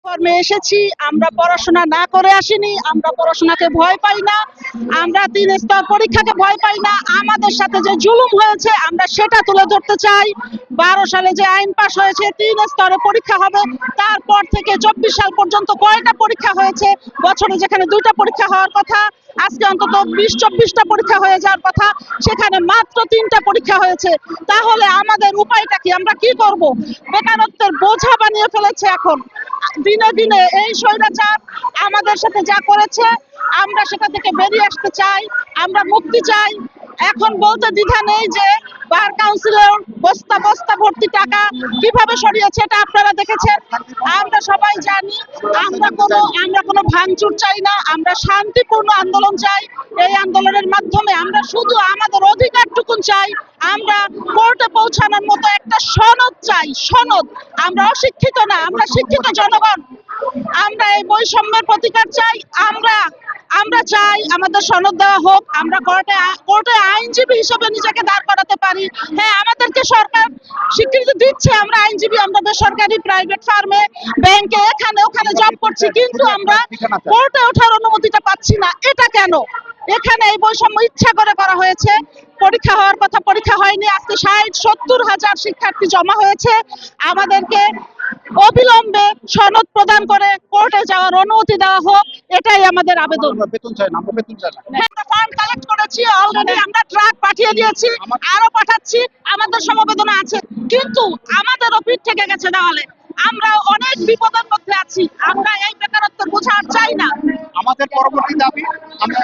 কর্মে এসেছি। আমরা পড়াশোনা না করে আসিনি, আমরা পড়াশোনাকে ভয় পাই না, আমরা 3 স্তর পরীক্ষাকে ভয় পাই না। আমাদের সাথে যে জুলুম হয়েছে আমরা সেটা তুলে ধরতে চাই। 12 সালে যে আইন পাস হয়েছে 3 স্তরে পরীক্ষা হবে, তারপর থেকে 24 সাল পর্যন্ত কয়টা পরীক্ষা হয়েছে? বছরে যেখানে 2টা পরীক্ষা হওয়ার কথা, আজকে অন্তত 20-24টা পরীক্ষা হয়ে যাওয়ার কথা, সেখানে মাত্র 3টা পরীক্ষা হয়েছে। তাহলে আমাদের উপায়টা কি? আমরা কি করব? বেকারত্বের বোঝা বানিয়ে ফেলেছে এখন। দিনে দিনে এই স্বৈরাচার আমাদের সাথে যা করেছে, আমরা সেটা থেকে বেরিয়ে আসতে চাই, আমরা মুক্তি চাই। এখন বলতে দ্বিধা নেই যে বার কাউন্সিলের বস্তা বস্তা ভর্তি টাকা কিভাবে সরিয়েছে এটা আপনারা দেখেছেন। আমরা সবাই জানি আমরা কোনো ভাঙচুর চাই না, আমরা শান্তিপূর্ণ আন্দোলন চাই। এই আন্দোলনের মাধ্যমে আমরা শুধু আমাদের অধিকারটুকু চাই। আমরা কোর্টে পৌঁছানোর মতো একটা সনদ চাই, সনদ। আমরা অশিক্ষিত না, আমরা শিক্ষিত জনগণ। আমরা এই বৈষম্যের প্রতিকার চাই। আমরা চাই আমাদের সনদ দেওয়া হোক, আমরা কোর্টে আইনজীবী হিসেবে নিজেকে দাঁড় করাতে পারি। হ্যাঁ, আমাদেরকে সরকার স্বীকৃতি দিচ্ছে, আমরা আইনজীবী, আমরা বেসরকারি প্রাইভেট ফার্মে, ব্যাংকে, এখানে ওখানে জব করছি, কিন্তু আমরা কোর্টে ওঠার অনুমতিটা পাচ্ছি না। এটা কেন? এখানে এই বৈষম্য ইচ্ছা করে করা হয়েছে। পরীক্ষা হওয়ার কথা পরীক্ষা হয়নি। আজকে 60-70 হাজার শিক্ষার্থী জমা হয়েছে। আমাদেরকে অবিলম্বে সনদ প্রদান করে কোর্টে যাওয়ার অনুমতি দেওয়া হোক, এটাই আমাদের আবেদন। বেতন চাই না, আমরা বেতন চাই না। আমরা ফান্ড কালেক্ট করেছি অলরেডি, আমরা ট্রাক পাঠিয়ে দিয়েছি, আরো পাঠাচ্ছি, আমাদের সমবেদনা আছে, কিন্তু আমাদেরও পিঠ থেকে গেছে দেওয়ালে। আমরা অনেক বিপদের মধ্যে আছি, আমরা এই বেকারত্বের বোঝা আর চাই না। আমাদের পরবর্তী দাবি আমরা